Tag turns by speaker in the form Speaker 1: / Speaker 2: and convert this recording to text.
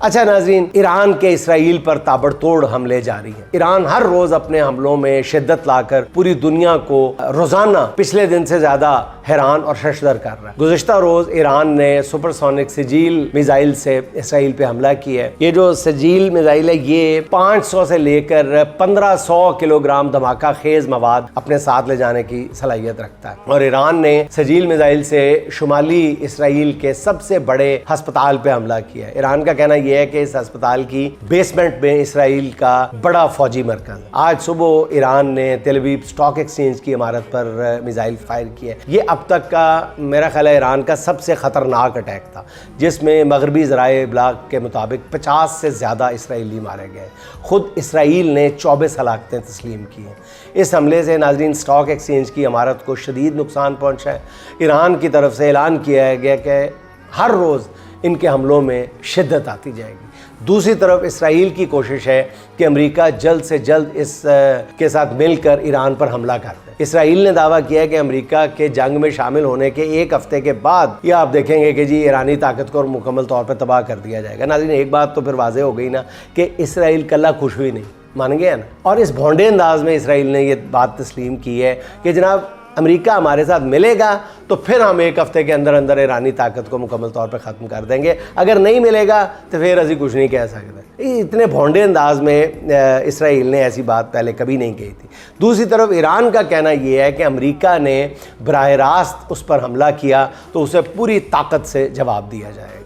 Speaker 1: اچھا ناظرین، ایران کے اسرائیل پر تابڑتوڑ حملے جاری ہیں۔ ایران ہر روز اپنے حملوں میں شدت لا کر پوری دنیا کو روزانہ پچھلے دن سے زیادہ حیران اور ششدر کر رہا ہے۔ گزشتہ روز ایران نے سپر سونک سجیل میزائل سے اسرائیل پہ حملہ کیا ہے۔ یہ جو سجیل میزائل ہے یہ 500 سے لے کر 1500 کلو گرام دھماکہ خیز مواد اپنے ساتھ لے جانے کی صلاحیت رکھتا ہے، اور ایران نے سجیل میزائل سے شمالی اسرائیل کے سب سے بڑے ہسپتال پہ حملہ کیا ہے۔ ایران کا کہنا یہ ہے کہ اس ہسپتال کی بیسمنٹ میں اسرائیل کا بڑا فوجی مرکز ہے۔ آج صبح ایران نے تیل اویو اسٹاک ایکسچینج کی عمارت پر میزائل فائر کیا ہے۔ یہ اب تک کا میرا خیال ہے ایران کا سب سے خطرناک اٹیک تھا، جس میں مغربی ذرائع ابلاغ کے مطابق 50 سے زیادہ اسرائیلی مارے گئے۔ خود اسرائیل نے 24 ہلاکتیں تسلیم کی ہیں۔ اس حملے سے ناظرین اسٹاک ایکسچینج کی عمارت کو شدید نقصان پہنچا ہے۔ ایران کی طرف سے اعلان کیا گیا کہ ہر روز ان کے حملوں میں شدت آتی جائے گی۔ دوسری طرف اسرائیل کی کوشش ہے کہ امریکہ جلد سے جلد اس کے ساتھ مل کر ایران پر حملہ کر دے۔ اسرائیل نے دعویٰ کیا ہے کہ امریکہ کے جنگ میں شامل ہونے کے ایک ہفتے کے بعد یہ آپ دیکھیں گے کہ جی ایرانی طاقت کو مکمل طور پر تباہ کر دیا جائے گا۔ ناظرین، ایک بات تو پھر واضح ہو گئی نا کہ اسرائیل کلّا خوش ہوئی نہیں، مان گیا نا۔ اور اس بھونڈے انداز میں اسرائیل نے یہ بات تسلیم کی ہے کہ جناب امریکہ ہمارے ساتھ ملے گا تو پھر ہم ایک ہفتے کے اندر اندر ایرانی طاقت کو مکمل طور پہ ختم کر دیں گے، اگر نہیں ملے گا تو پھر ابھی کچھ نہیں کہہ سکتے۔ اتنے بھونڈے انداز میں اسرائیل نے ایسی بات پہلے کبھی نہیں کہی تھی۔ دوسری طرف ایران کا کہنا یہ ہے کہ امریکہ نے براہ راست اس پر حملہ کیا تو اسے پوری طاقت سے جواب دیا جائے گا۔